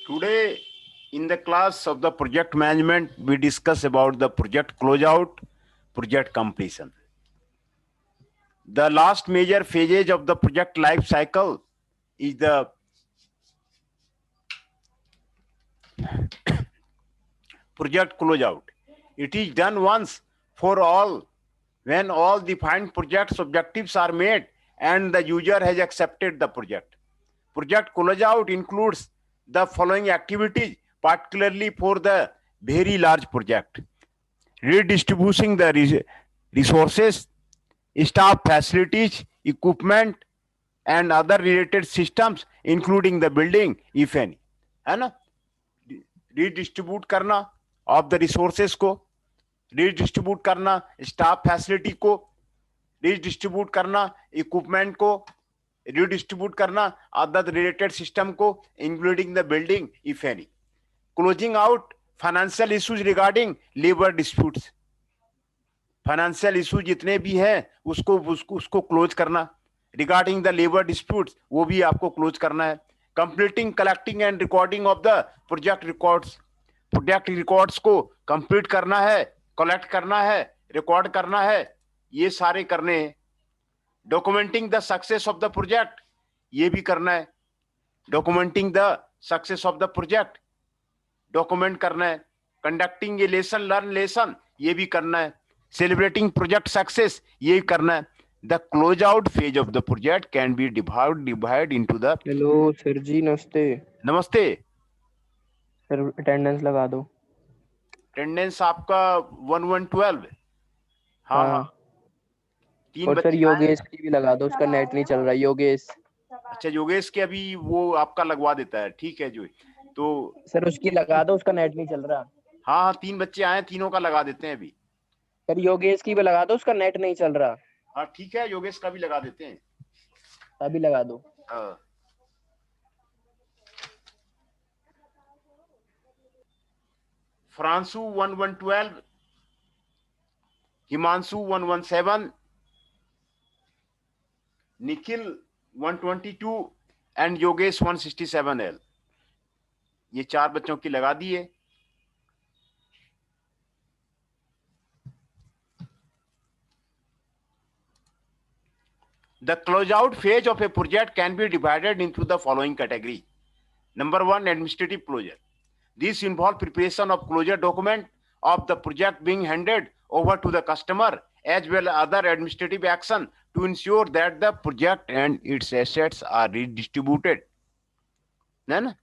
Today, in the class of the project management, we discuss about the project closeout, project completion. The last major phases of the project life cycle is the project closeout. It is done once for all when all defined project's objectives are met and the user has accepted the project. Project closeout includes the following activities, particularly for the very large project: redistributing the resources, staff, facilities, equipment, and other related systems, including the building, if any. है ना? Redistribute करना of the resources को, redistribute करना staff facility को, redistribute करना equipment को, redistribute करना other related system को, including the building if any. Closing out financial issues regarding labour disputes. Financial issue जितने भी हैं उसको क्लोज करना. रिगार्डिंग द लेबर डिस्प्यूट्स वो भी आपको क्लोज करना है. Completing collecting and recording of the project records. Project records को कंप्लीट करना है, कलेक्ट करना है, रिकॉर्ड करना है, ये सारे करने हैं. Documenting the success of the project, ये भी करना है. Documenting the success of the project, document करना है. कंडक्टिंग ए लेसन लर्न लेसन, ये भी करना है. सेलिब्रेटिंग प्रोजेक्ट सक्सेस, ये करना है. The close out phase of the project can be divided into the. Hello sir ji, नमस्ते. नमस्ते सर, अटेंडेंस लगा दो. अटेंडेंस आपका 1112. हाँ हाँ. तीन और बच्चे सर योगेश की भी लगा दो, उसका नेट नहीं चल रहा. योगेश. अच्छा, योगेश के अभी वो आपका लगवा देता है. ठीक है जो. तो सर उसकी लगा दो, उसका नेट नहीं चल रहा. हाँ हाँ, 3 बच्चे आए, तीनों का लगा देते हैं अभी. सर योगेश की भी लगा दो, उसका नेट नहीं चल रहा. हाँ ठीक है, योगेश का भी लगा देते हैं. अभी लगा दो. फ्रांसू 1112, हिमांशु 117, निखिल 122 एंड योगेश 167L. ये 4 बच्चों की लगा दिए. The closeout phase of a project can be divided into the following categories. Number 1, administrative closure. This involves preparation of closure document of the project being handed over to the customer, as well as other administrative action to ensure that the project and its assets are redistributed. Then,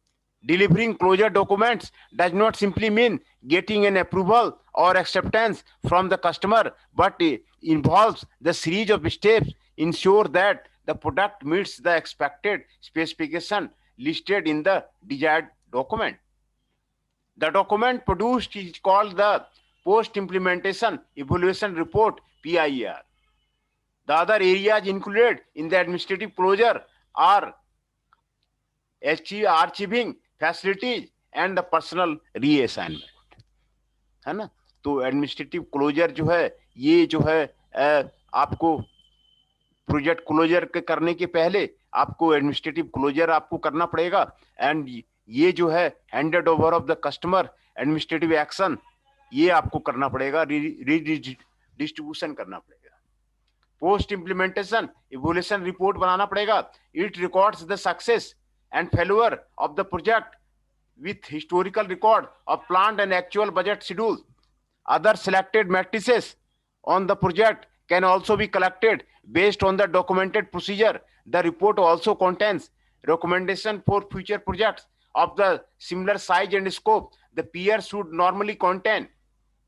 delivering closure documents does not simply mean getting an approval or acceptance from the customer, but it involves the series of steps ensure that the product meets the expected specification listed in the desired document. The document produced is called the post-implementation evaluation report, PIER. The other areas included in the administrative closure are archiving, facilities and the personal reassignment. है ना? तो administrative closure जो है, ये जो है आपको project closure के करने के पहले आपको एडमिनिस्ट्रेटिव क्लोजर आपको करना पड़ेगा. एंड ये जो है handed over of the customer administrative action, ये आपको करना पड़ेगा, डिस्ट्रीब्यूशन करना पड़ेगा. पोस्ट इंप्लीमेंटेशन इवोल्यूशन रिपोर्ट बनाना पड़ेगा. It records the success and failure of the project with historical record of planned and actual budget schedule. Other selected matrices on the project can also be collected based on the documented procedure. The report also contains recommendation for future projects of the similar size and scope. The peer should normally contain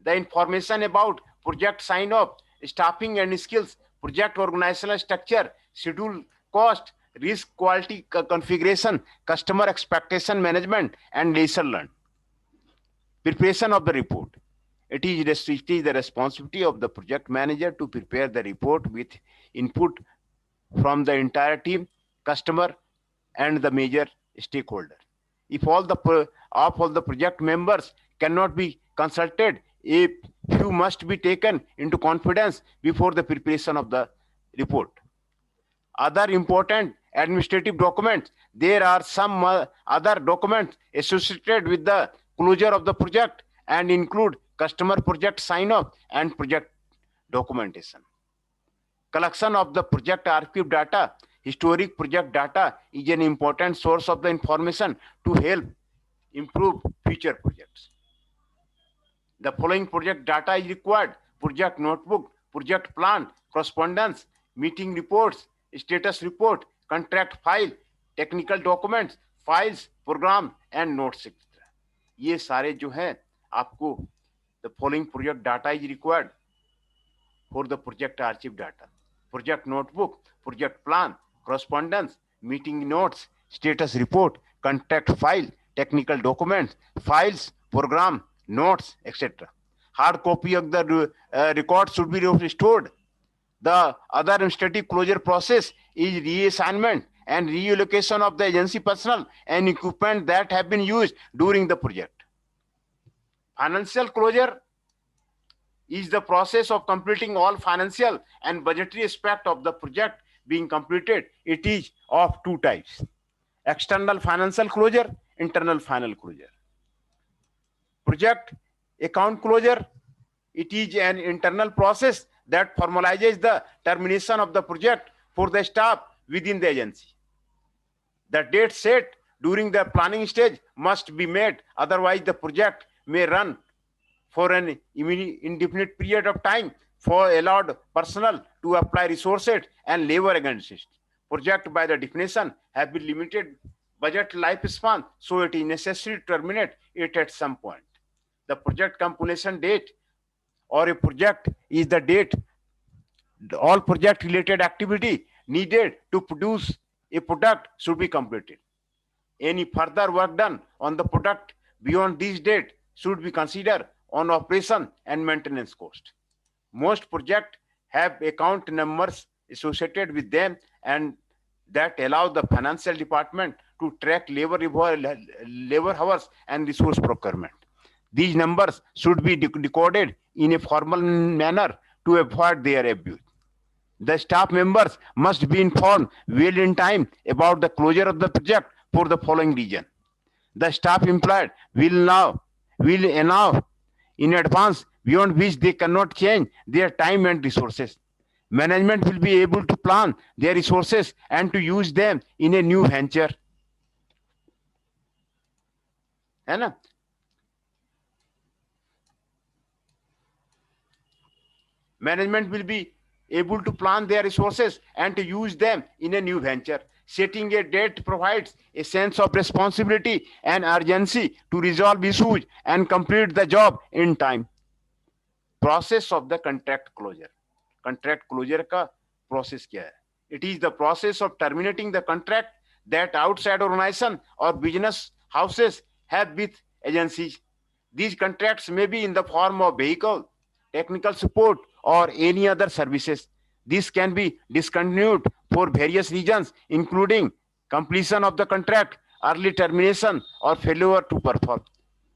the information about project sign-off, staffing and skills, project organizational structure, schedule, cost, risk, quality configuration, customer expectation management, and lesson learned. Preparation of the report. It is the responsibility of the project manager to prepare the report with input from the entire team, customer, and the major stakeholder. If all the project members cannot be consulted, a few must be taken into confidence before the preparation of the report. Other important administrative documents. There are some other documents associated with the closure of the project and include customer project sign-off and project documentation. Collection of the project archive data, historic project data is an important source of the information to help improve future projects. The following project data is required: project notebook, project plan, correspondence, meeting reports, status report, contract file, technical documents, files, program and notes etc. ये सारे जो है आपको the following project data is required for the project archive data: project notebook, project plan, correspondence, meeting notes, status report, contract file, technical documents, files, program, notes, etc. Hard copy of the record should be stored. The other administrative closure process is reassignment and reallocation of the agency personnel and equipment that have been used during the project. Financial closure is the process of completing all financial and budgetary aspect of the project being completed. It is of two types: external financial closure, internal final closure. Project account closure, it is an internal process that formalizes the termination of the project for the staff within the agency. The date set during the planning stage must be met, otherwise the project may run for an indefinite period of time for allowed personnel to apply resources and labor against it. Project by the definition have been limited budget lifespan, so it is necessary to terminate it at some point. The project completion date or a project is the date all project related activity needed to produce a product should be completed. Any further work done on the product beyond this date should be considered on operation and maintenance cost. Most projects have account numbers associated with them and that allow the financial department to track labor hours and resource procurement. These numbers should be decoded in a formal manner to avoid their abuse. The staff members must be informed well in time about the closure of the project for the following reason: the staff employed will enough in advance beyond which they cannot change their time and resources. Management will be able to plan their resources and to use them in a new venture. है ना? Management will be able to plan their resources and to use them in a new venture. Setting a date provides a sense of responsibility and urgency to resolve issues and complete the job in time. Process of the contract closure. Contract closure का process क्या है? It is the process of terminating the contract that outside organization or business houses have with agencies. These contracts may be in the form of vehicle, technical support, or any other services. This can be discontinued for various reasons, including completion of the contract, early termination, or failure to perform.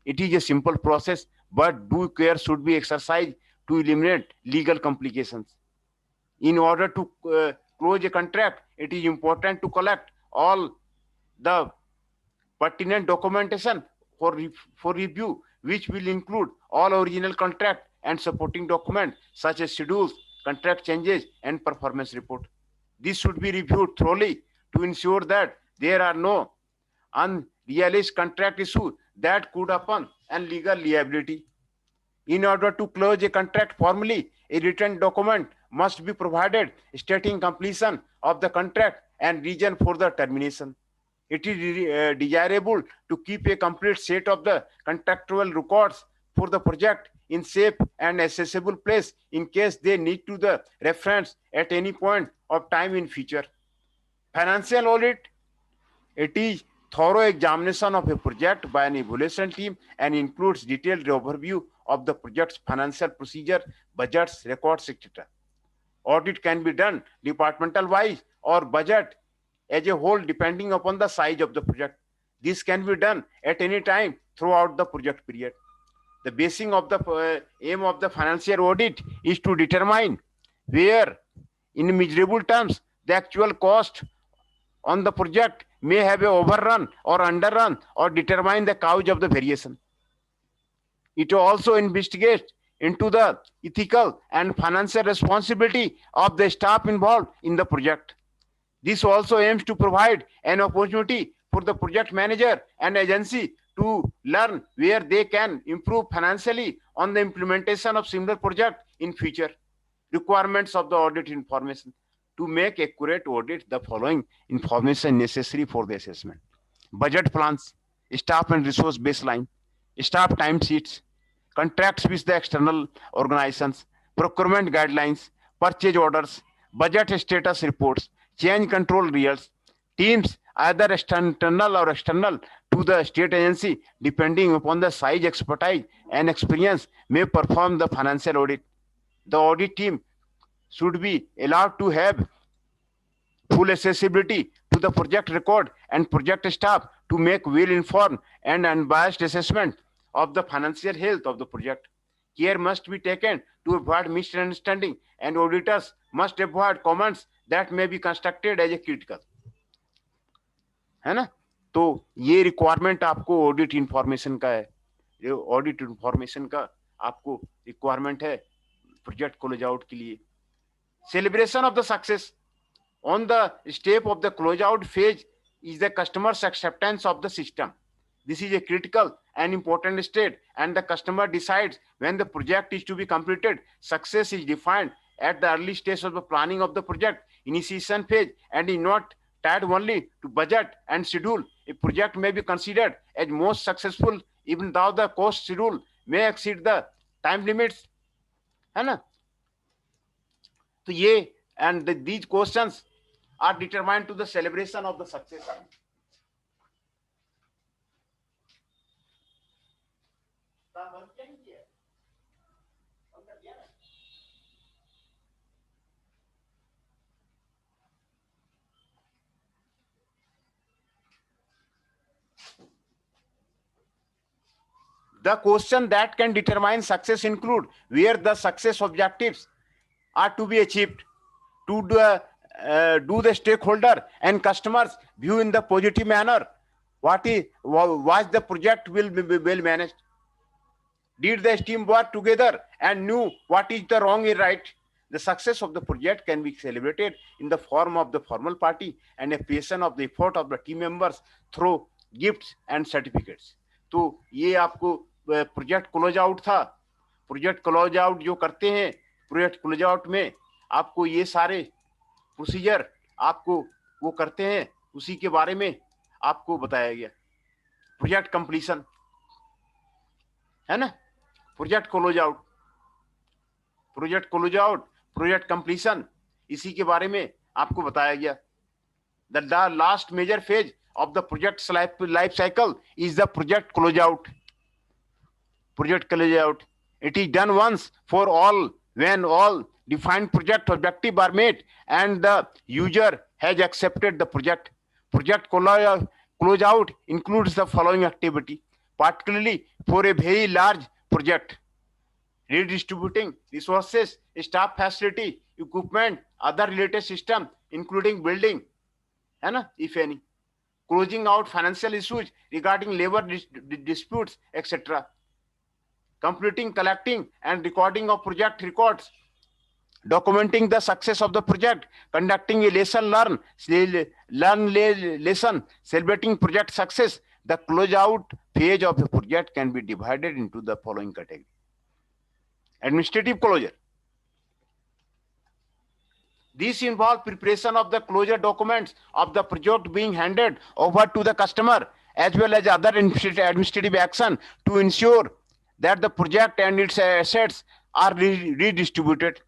It is a simple process, but due care should be exercised to eliminate legal complications. In order to close a contract, it is important to collect all the pertinent documentation for review, which will include all original contract and supporting documents such as schedules, contract changes, and performance report. This should be reviewed thoroughly to ensure that there are no unrealistic contract issues that could happen and legal liability. In order to close a contract formally, a written document must be provided stating completion of the contract and reason for the termination. It is desirable to keep a complete set of the contractual records for the project in safe and accessible place in case they need to the reference at any point of time in future. Financial audit, it is thorough examination of a project by an evaluation team and includes detailed overview of the project's financial procedure, budgets, records, etc. Audit can be done departmental wise or budget as a whole depending upon the size of the project. This can be done at any time throughout the project period. The basing of the aim of the financial audit is to determine where, in measurable terms, the actual cost on the project may have a overrun or underrun or determine the cause of the variation. It also investigates into the ethical and financial responsibility of the staff involved in the project. This also aims to provide an opportunity for the project manager and agency to learn where they can improve financially on the implementation of similar project in future. Requirements of the audit information. To make accurate audit, the following information necessary for the assessment: budget plans, staff and resource baseline, staff time sheets, contracts with the external organizations, procurement guidelines, purchase orders, budget status reports, change control results, teams either internal or external to the state agency, depending upon the size, expertise, and experience, may perform the financial audit. The audit team should be allowed to have full accessibility to the project record and project staff to make well-informed and unbiased assessment of the financial health of the project. Care must be taken to avoid misunderstanding, and auditors must avoid comments that may be constructed as a critical. है ना? तो ये requirement आपको audit information का है. ये audit information का आपको रिक्वायरमेंट है प्रोजेक्ट क्लोज आउट के लिए. Celebration of the success on the step of the closeout phase is the customer's acceptance of the system. This is a critical and important state, and the customer decides when the project is to be completed. Success is defined at the early stage of the planning of the project initiation phase and is not tied only to budget and schedule. A project may be considered as most successful even though the cost schedule may exceed the time limits. है ना? तो ये and these questions are determined to the celebration of the success. The question that can determine success include where the success objectives are to be achieved, to do the stakeholder and customers view in the positive manner, was the project will be well managed, did the team work together and knew what is the wrong and right. The success of the project can be celebrated in the form of the formal party and appreciation of the effort of the team members through gifts and certificates. तो ये आपको project close out था. Project close out जो करते हैं, project close out में आपको ये सारे प्रोसीजर आपको वो करते हैं, उसी के बारे में आपको बताया गया. प्रोजेक्ट कंप्लीशन है ना, project close out, project close out, project completion, इसी के बारे में आपको बताया गया. The last major phase of the project's life cycle is the project closeout. Project closeout. It is done once for all when all defined project objectives are met and the user has accepted the project. Project closeout includes the following activity, particularly for a very large project: redistributing resources, staff, facility, equipment, other related system, including building, है ना, if any. Closing out financial issues regarding labor disputes, etc. Completing, collecting, and recording of project records. Documenting the success of the project. Conducting a lesson lesson, celebrating project success. The closeout phase of the project can be divided into the following category. Administrative closure. This involves preparation of the closure documents of the project being handed over to the customer, as well as other administrative action to ensure that the project and its assets are redistributed.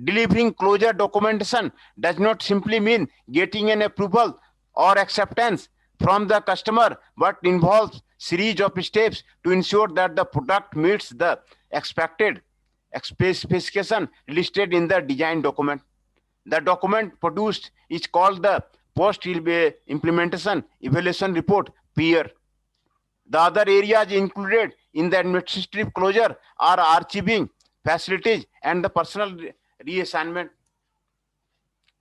Delivering closure documentation does not simply mean getting an approval or acceptance from the customer, but involves series of steps to ensure that the product meets the expected specification listed in the design document. The document produced is called the post-implementation evaluation report, PER. The other areas included in the administrative closure are archiving, facilities, and the personal reassignment.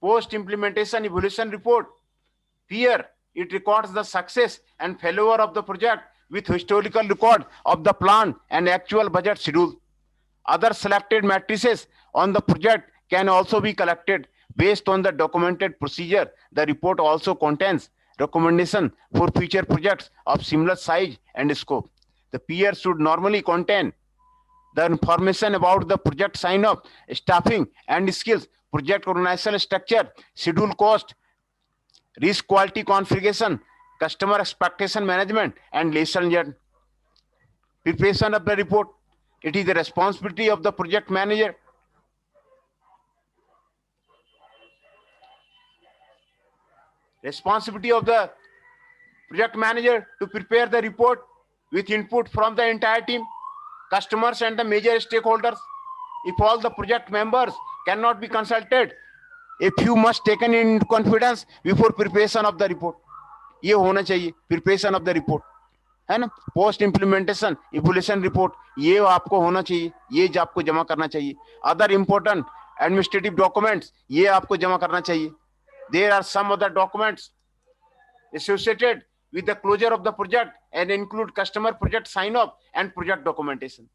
Post-implementation evaluation report Here, it records the success and failure of the project with historical record of the plan and actual budget schedule. Other selected matrices on the project can also be collected based on the documented procedure. The report also contains recommendation for future projects of similar size and scope. The PR should normally contain the information about the project sign-up, staffing and skills, project organizational structure, schedule cost, risk quality configuration, customer expectation management, and lesson learned. Preparation of the report. It is the responsibility of the project manager to prepare the report with input from the entire team, customers and the major stakeholders. If all the project members cannot be consulted, a few must taken in confidence before preparation of the report. ये होना चाहिए preparation of the report, है ना. Post implementation evolution report ये आपको होना चाहिए, ये आपको जमा करना चाहिए. अदर इंपॉर्टेंट एडमिनिस्ट्रेटिव डॉक्यूमेंट्स ये आपको जमा करना चाहिए. There are some other documents associated with the closure of the project and include customer project sign-off and project documentation.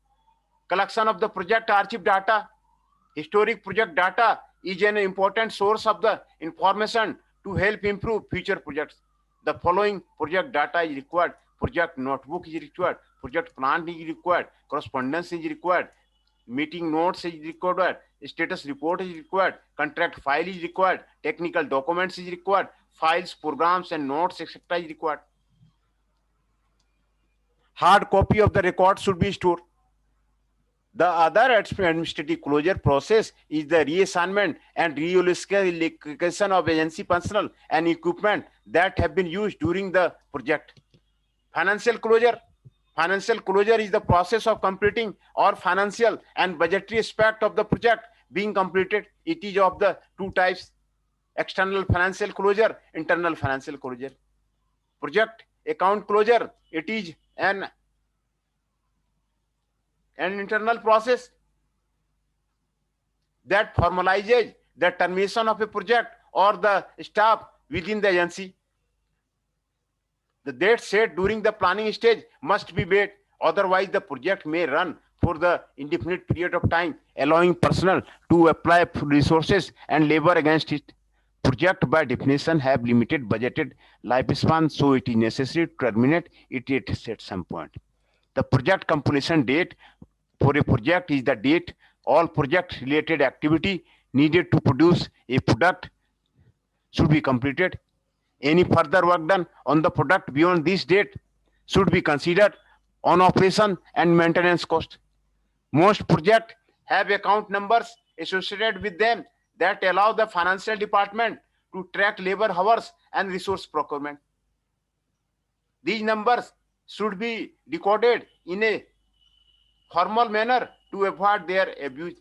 Collection of the project archive data. Historic project data is an important source of the information to help improve future projects. The following project data is required. Project notebook is required. Project plan is required. Correspondence is required. Meeting notes is required. Status report is required. Contract file is required. Technical documents is required. Files, programs and notes etc. is required. Hard copy of the record should be stored. The other administrative closure process is the reassignment and reallocation of agency personnel and equipment that have been used during the project. Financial closure. Financial closure is the process of completing all financial and budgetary aspect of the project being completed. It is of the two types: external financial closure, internal financial closure. Project account closure, it is an internal process that formalizes the termination of a project or the staff within the agency. The date set during the planning stage must be made, otherwise the project may run for the indefinite period of time, allowing personnel to apply resources and labor against it. Project by definition have limited budgeted lifespan, so it is necessary to terminate it at some point. The project completion date for a project is the date all project related activity needed to produce a product should be completed. Any further work done on the product beyond this date should be considered on operation and maintenance cost. Most projects have account numbers associated with them that allow the financial department to track labor hours and resource procurement. These numbers should be recorded in a formal manner to avoid their abuse.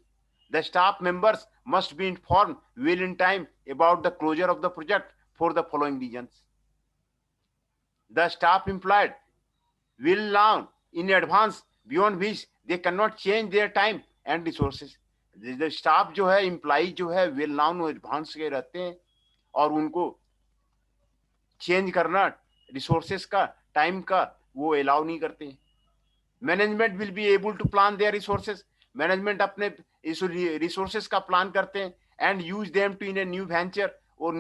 The staff members must be informed well in time about the closure of the project for the following reasons. The staff employed will learn in advance beyond which they cannot change their time and resources. The staff जो है, employee जो है, well known advance के रहते हैं और उनको change करना resources का, time का वो allow नहीं करते हैं. Management will be able to plan their resources. Management अपने resources का plan करते हैं and use them to in a new venture और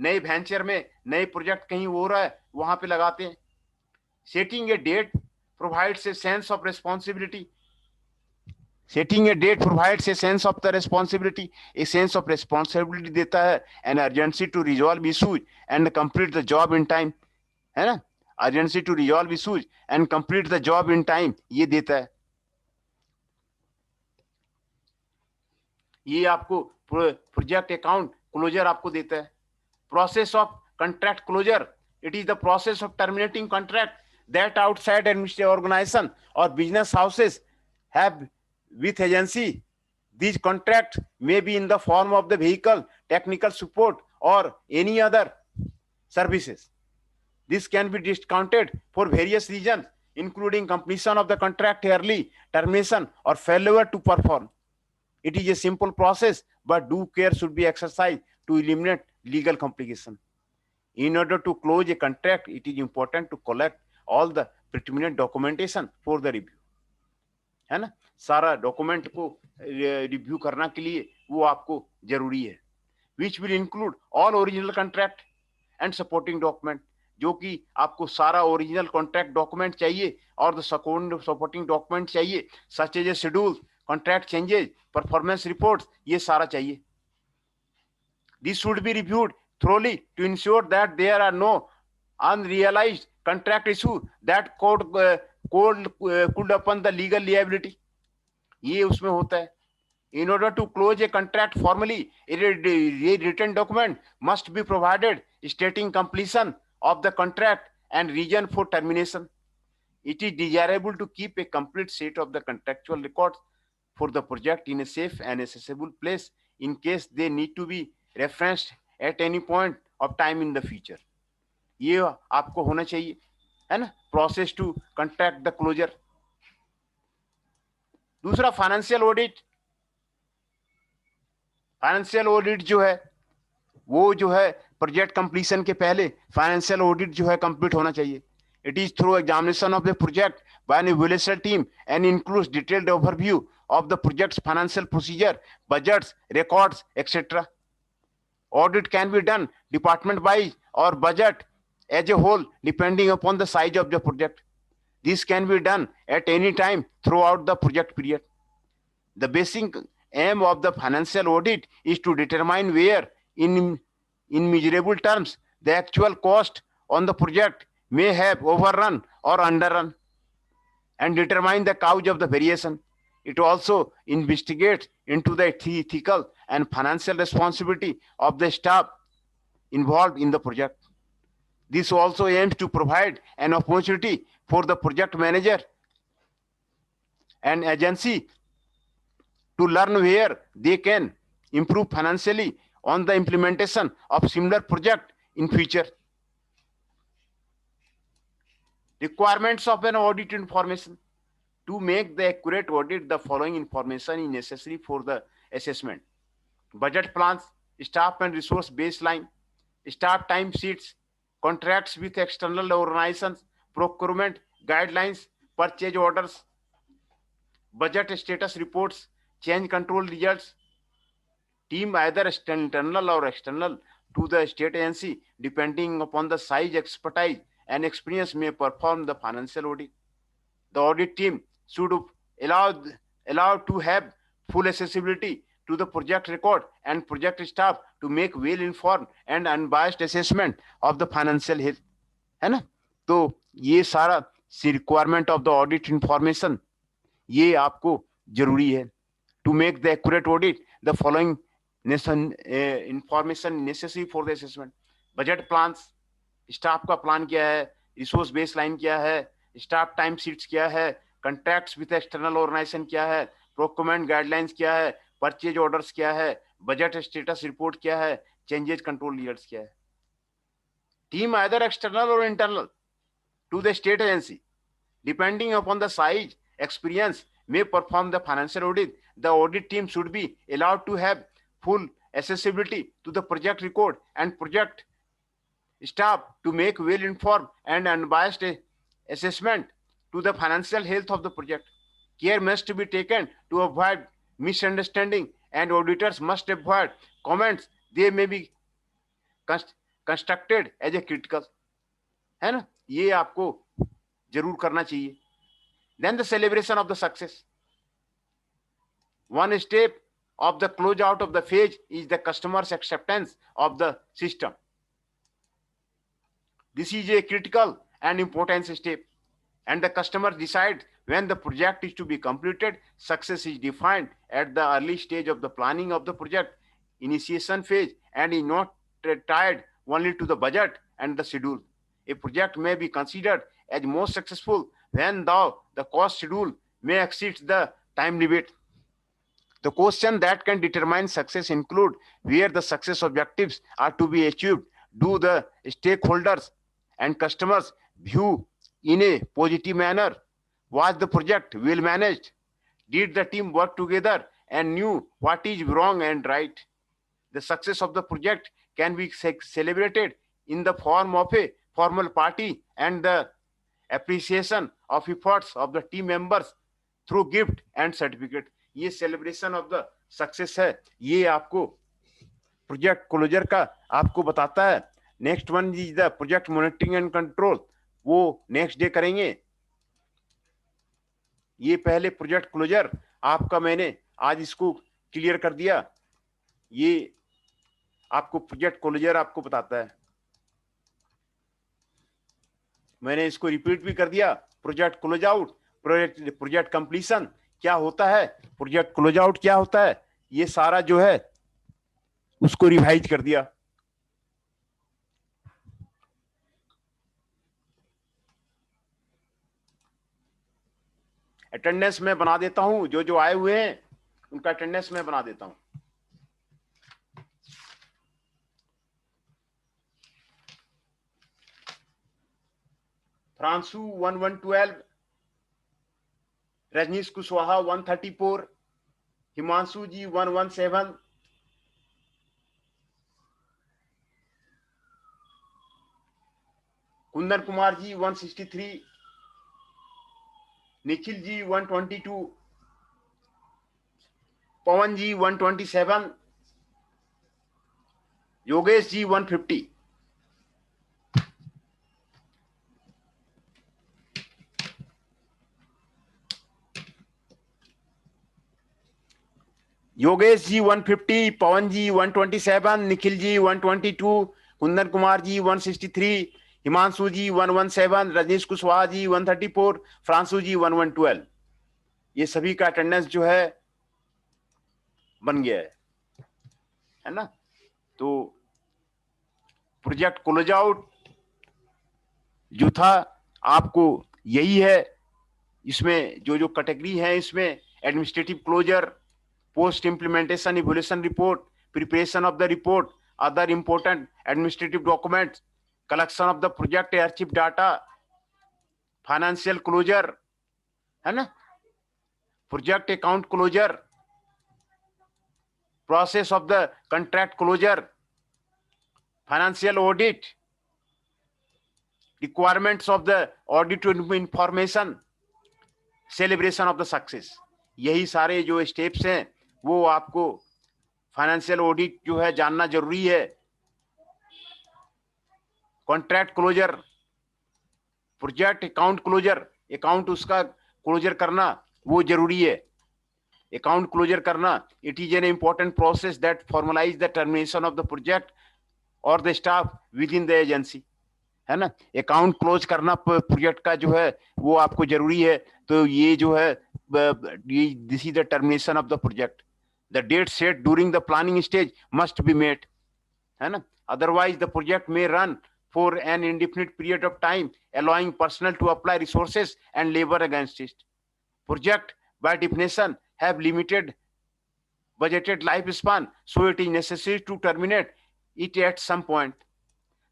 नए वेंचर में नए प्रोजेक्ट कहीं हो रहा है वहां पे लगाते हैं. Setting a date provides a sense of responsibility. Setting a date provides a sense of the responsibility. A sense of responsibility देता है and urgency to resolve issues and complete the job in time, है ना. Urgency to resolve issues and complete the job in time ये देता है. ये आपको project account closure आपको देता है. Process of contract closure. It is the process of terminating contract that outside administrative organization or business houses have with agency. These contracts may be in the form of the vehicle, technical support or any other services. This can be discounted for various reasons, including completion of the contract early, termination or failure to perform. It is a simple process, but due care should be exercised to eliminate legal complication. In order to close a contract, it is important to collect all the pertinent documentation for the review. है ना, सारा document को review करना के लिए वो आपको जरूरी है. Which will include all original contract and supporting document, जो कि आपको सारा ओरिजिनल कॉन्ट्रैक्ट डॉक्यूमेंट चाहिए और द सपोर्टिंग डॉक्यूमेंट चाहिए, such as a schedule, contract changes, performance reports, ये सारा चाहिए. This should be reviewed thoroughly to ensure that there are no unrealized contract issue that could upon the legal liability. ये उसमें होता है. In order to close a contract formally, a written document must be provided stating completion of the contract and reason for termination. It is desirable to keep a complete set of the contractual records for the project in a safe and accessible place in case they need to be referenced at any point of time in the future. ये आपको होना चाहिए, है ना, process to contract the closure. दूसरा financial audit. Financial audit जो है वो जो है प्रोजेक्ट कंप्लीशन के पहले फाइनेंशियल ऑडिट जो है कंप्लीट होना चाहिए. It is through examination of the project by an evaluation team and includes detailed overview of the project's financial procedure, budgets, records, etc. Audit can be done department wise or budget as a whole depending upon the size of the project. This can be done at any time throughout the project period. The basic aim of the financial audit is to determine where in measurable terms the actual cost on the project may have overrun or underrun and determine the cause of the variation. It also investigates into the ethical and financial responsibility of the staff involved in the project. This also aims to provide an opportunity for the project manager and agency to learn where they can improve financially on the implementation of similar project in future. Requirements of an audit information. To make the accurate audit, the following information is necessary for the assessment: budget plans, staff and resource baseline, staff time sheets, contracts with external organizations, procurement guidelines, purchase orders, budget status reports, change control results. Team either internal or external to the state agency, depending upon the size, expertise, and experience, may perform the financial audit. The audit team should allow to have full accessibility to the project record and project staff to make well-informed and unbiased assessment of the financial health. है ना, तो ये सारा requirement of the audit information ये आपको जरूरी है. To make the accurate audit, the following information necessary for the assessment: budget plans, staff का प्लान क्या है, रिसोर्स बेसलाइन क्या है, स्टाफ टाइम शीट्स क्या है, कॉन्ट्रैक्ट्स विद एक्सटर्नल ऑर्गेनाइजेशन क्या है, प्रोक्योरमेंट गाइडलाइंस क्या है, परचेज ऑर्डर्स क्या है, बजट स्टेटस रिपोर्ट क्या है, चेंजेस कंट्रोल रिजल्ट्स क्या है. Team either external or internal to the state agency, depending upon the size, experience, may perform the financial audit. The audit team should be allowed to have full accessibility to the project record and project staff to make well-informed and unbiased assessment to the financial health of the project. Care must be taken to avoid misunderstanding and auditors must avoid comments they may be constructed as a critical. है ना, ये आपको जरूर करना चाहिए. Then the celebration of the success. One step of the closeout of the phase is the customer's acceptance of the system. This is a critical and important step, and the customer decides when the project is to be completed. Success is defined at the early stage of the planning of the project initiation phase and is not tied only to the budget and the schedule. A project may be considered as most successful when the cost schedule may exceed the time limit. The question that can determine success include where the success objectives are to be achieved. Do the stakeholders and customers view in a positive manner? Was the project well managed? Did the team work together and knew what is wrong and right? The success of the project can be celebrated in the form of a formal party and the appreciation of efforts of the team members through gift and certificate. ये celebration of the success है, ये आपको project closure का आपको बताता है. Next one is the project monitoring and control, वो next day करेंगे. ये पहले प्रोजेक्ट क्लोजर आपका मैंने आज इसको क्लियर कर दिया. ये आपको प्रोजेक्ट क्लोजर आपको बताता है. मैंने इसको रिपीट भी कर दिया. Project close out, project completion क्या होता है, प्रोजेक्ट क्लोज आउट क्या होता है, ये सारा जो है उसको रिवाइज कर दिया. अटेंडेंस मैं बना देता हूं, जो जो आए हुए हैं उनका अटेंडेंस मैं बना देता हूं. फ्रांसू 1112, रजनीश कुशवाहा 134, हिमांशु जी 117, कुंदन कुमार जी 163, निखिल जी 122, पवन जी 127, योगेश जी 150. योगेश जी 150, पवन जी 127, निखिल जी 122, कुंदन कुमार जी 163, हिमांशु जी 117, रजनीश कुशवाहा जी 134, फ्रांसू जी 1112. ये सभी का अटेंडेंस जो है बन गया है ना. तो प्रोजेक्ट क्लोज आउट जो था आपको यही है. इसमें जो जो कैटेगरी है, इसमें administrative closure, post implementation evaluation report, preparation of the report, other important administrative documents, collection of the project archive data, financial closure, है ना, project account closure, process of the contract closure, financial audit, requirements of the audit information, celebration of the success. यही सारे जो steps हैं वो आपको financial audit जो है जानना जरूरी है. Contract closure, project account closure, account उसका क्लोजर करना वो जरूरी है. अकाउंट क्लोजर करना, it is an important process that formalise the termination of the project और the staff within the agency, है ना. अकाउंट क्लोज करना प्रोजेक्ट का जो है वो आपको जरूरी है. तो ये जो है this is the termination of the project. The date set during the planning stage must be met, है ना. Otherwise the project may run for an indefinite period of time allowing personnel to apply resources and labor against it. Project by definition have limited budgeted lifespan, so it is necessary to terminate it at some point.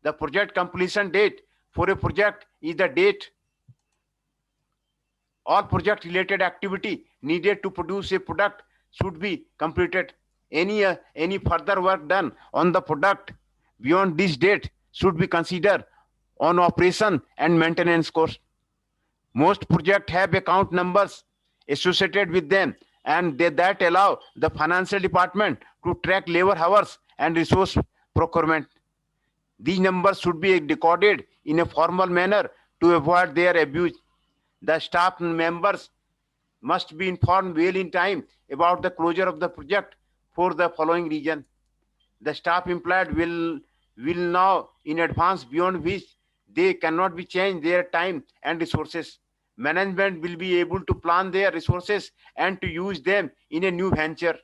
The project completion date for a project is the date all project related activity needed to produce a product should be completed. Any further work done on the product beyond this date should be considered on operation and maintenance cost. Most projects have account numbers associated with them, and that allow the financial department to track labor hours and resource procurement. These numbers should be recorded in a formal manner to avoid their abuse. The staff members must be informed well in time about the closure of the project for the following reason. The staff employed will know in advance beyond which they cannot be changed their time and resources. Management will be able to plan their resources and to use them in a new venture.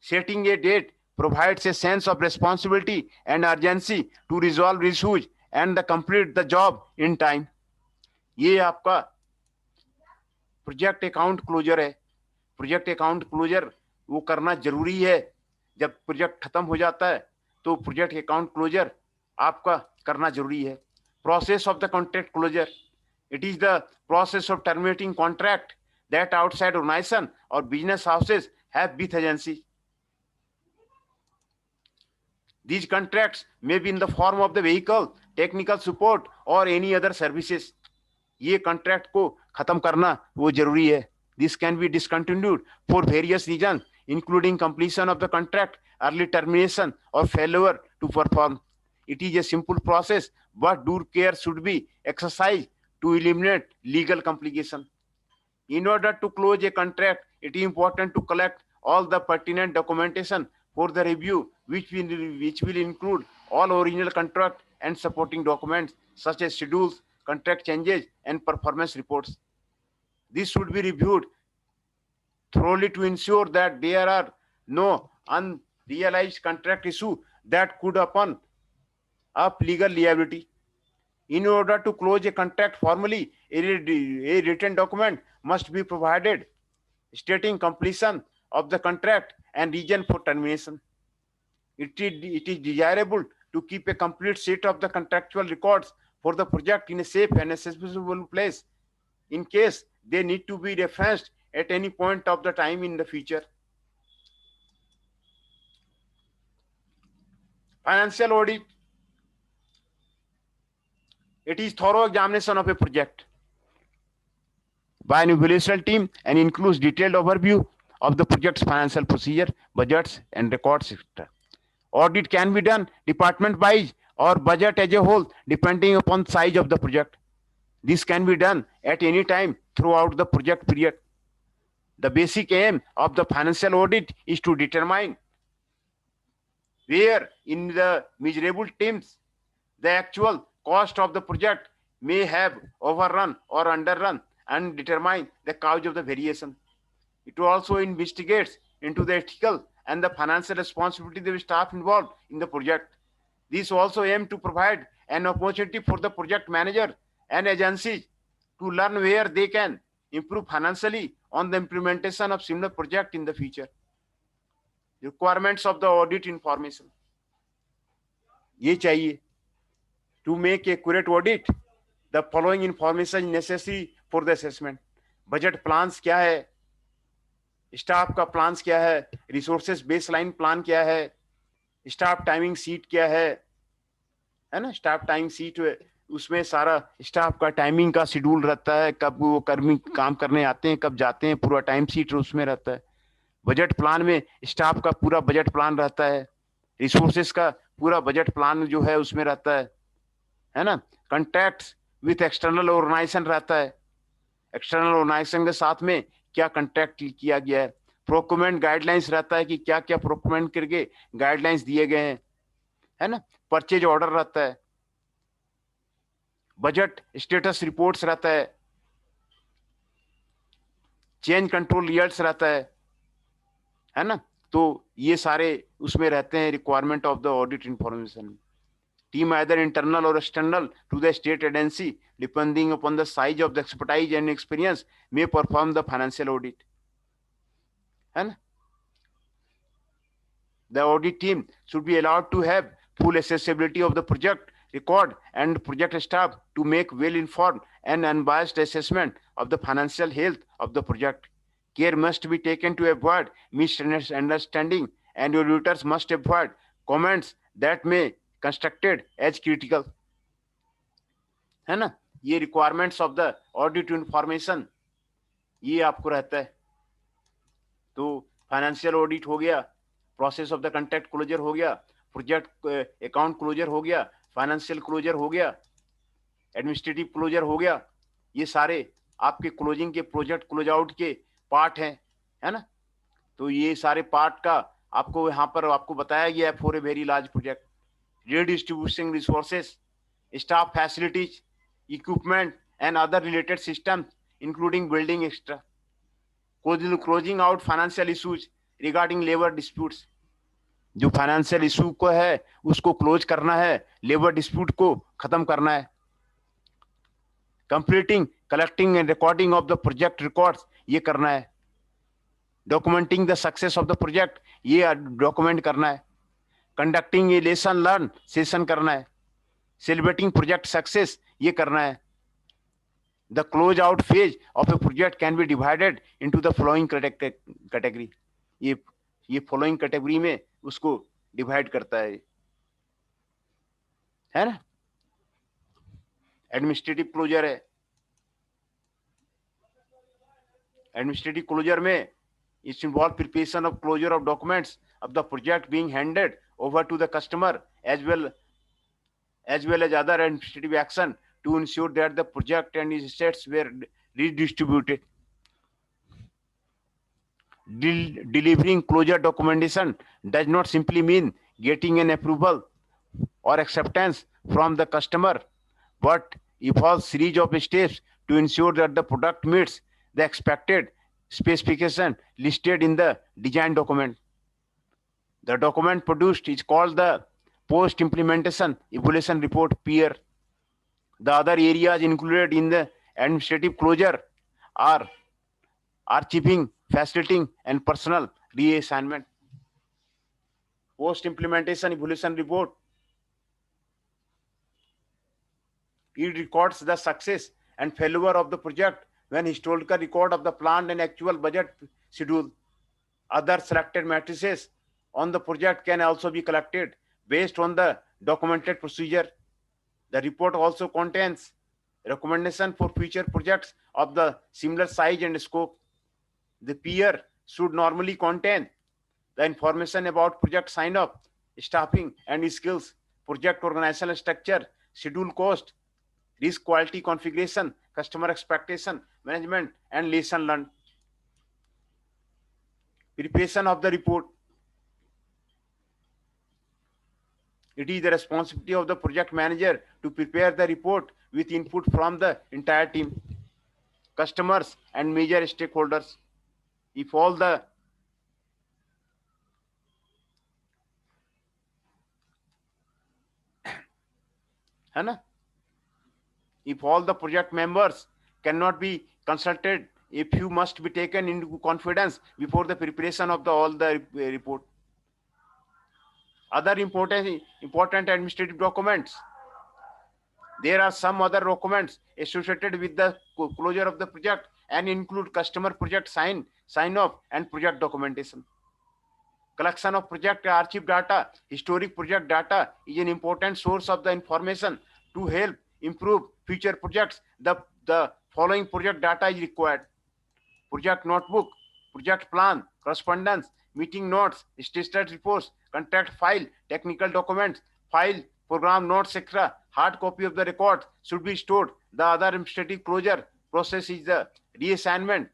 Setting a date provides a sense of responsibility and urgency to resolve issues and complete the job in time. ये आपका project account closure है. Project account closure वो करना जरूरी है. जब project खत्म हो जाता है तो प्रोजेक्ट अकाउंट क्लोजर आपका करना जरूरी है. Process of the contract closure. It is the process of terminating contract that outside organization or business houses have with agency. These contracts may be in the form of the vehicle, technical support or any other services. ये contract को खत्म करना वो जरूरी है. This can be discontinued for various reasons, including completion of the contract, early termination, or failure to perform. It is a simple process, but due care should be exercised to eliminate legal complication. In order to close a contract, it is important to collect all the pertinent documentation for the review, which will include all original contract and supporting documents such as schedules, contract changes, and performance reports. This should be reviewed thoroughly to ensure that there are no unrealized contract issue that could open up legal liability. In order to close a contract formally, a written document must be provided stating completion of the contract and reason for termination. It is desirable to keep a complete set of the contractual records for the project in a safe and accessible place in case they need to be referenced at any point of the time in the future. Financial audit. It is thorough examination of a project by an evaluation team and includes detailed overview of the project's financial procedure, budgets, and records, etc. Audit can be done department-wise or budget as a whole, depending upon size of the project. This can be done at any time throughout the project period. The basic aim of the financial audit is to determine where in the measurable terms the actual cost of the project may have overrun or underrun and determine the cause of the variation. It also investigates into the ethical and the financial responsibility of the staff involved in the project. This also aims to provide an opportunity for the project manager and agencies to learn where they can improve financially on the implementation of similar project in the future. Requirements of the audit information. ये चाहिए. To make accurate audit, the following information is necessary for the assessment. Budget plans क्या है, staff का plans क्या है, resources baseline plan क्या है, staff timing seat क्या है ना. स्टाफ टाइमिंग सीट उसमें सारा स्टाफ का टाइमिंग का शेड्यूल रहता है, कब वो कर्मी काम करने आते हैं, कब जाते हैं, पूरा टाइम सीट उसमें रहता है. बजट प्लान में स्टाफ का पूरा बजट प्लान रहता है, रिसोर्सेस का पूरा बजट प्लान जो है उसमें रहता है ना. कॉन्ट्रैक्ट्स विथ एक्सटर्नल ऑर्गेनाइजेशन रहता है, एक्सटर्नल ऑर्गेनाइजेशन के साथ में क्या कॉन्ट्रैक्ट किया गया है. प्रोक्योरमेंट गाइडलाइंस रहता है कि क्या क्या प्रोक्योरमेंट करके गाइडलाइंस दिए गए हैं, है ना. परचेज ऑर्डर रहता है, बजट स्टेटस रिपोर्ट्स रहता है, चेंज कंट्रोल रिजल्ट्स रहता है ना. तो ये सारे उसमें रहते हैं requirement of the audit information. Team either internal or external to the state agency, depending upon the size of the expertise and experience, may perform the financial audit. And the audit team should be allowed to have full accessibility of the project record and project staff to make well-informed and unbiased assessment of the financial health of the project. Care must be taken to avoid misunderstanding, and auditors must avoid comments that may constructed as critical, है ना. ये requirements of the audit information ये आपको रहता है. तो financial audit हो गया, process of the contract closure हो गया, प्रोजेक्ट अकाउंट क्लोजर हो गया, फाइनेंशियल क्लोजर हो गया, एडमिनिस्ट्रेटिव क्लोजर हो गया. ये सारे आपके क्लोजिंग के प्रोजेक्ट क्लोज आउट के पार्ट हैं, है ना. तो ये सारे पार्ट का आपको यहाँ पर आपको बताया गया है for a very large project. Redistributing resources, staff facilities, equipment, and other related systems, including building extra. Closing out financial issues regarding labor disputes. जो फाइनेंशियल इशू को है उसको क्लोज करना है, लेबर डिस्प्यूट को खत्म करना है. Completing collecting and recording of the project records ये करना है. Documenting the success of the project ये डॉक्यूमेंट करना है. कंडक्टिंग ए लेसन लर्न सेशन करना है. सेलिब्रेटिंग प्रोजेक्ट सक्सेस ये करना है. The close out phase of A project can be divided into the following category. ये फॉलोइंग कैटेगरी में उसको डिवाइड करता है. है ना, एडमिनिस्ट्रेटिव क्लोजर है। एडमिनिस्ट्रेटिव क्लोजर में it's involve preparation of closure of documents of the project being handed over to the customer as well as other administrative action to ensure that the project and its assets were redistributed. Delivering closure documentation does not simply mean getting an approval or acceptance from the customer, but involves series of steps to ensure that the product meets the expected specification listed in the design document. The document produced is called the post-implementation evaluation report (PER). The other areas included in the administrative closure are archiving, facilitating, and personal reassignment. Post-implementation evaluation report. It records the success and failure of the project when historical record of the planned and actual budget schedule. Other selected matrices on the project can also be collected based on the documented procedure. The report also contains recommendation for future projects of the similar size and scope. The PER should normally contain the information about project sign-up, staffing and skills, project organizational structure, schedule cost, risk quality configuration, customer expectation management, and lesson learned. Preparation of the report. It is the responsibility of the project manager to prepare the report with input from the entire team, customers, and major stakeholders. If all the if all the project members cannot be consulted, a few must be taken into confidence before the preparation of all the report. Other important administrative documents. There are some other documents associated with the closure of the project and include customer project sign-off and project documentation. Collection of project archive data, historic project data is an important source of the information to help improve future projects. The following project data is required: project notebook, project plan, correspondence, meeting notes, status reports, contract file, technical documents, file, program notes, etc. Hard copy of the record should be stored. The other administrative closure process is the reassignment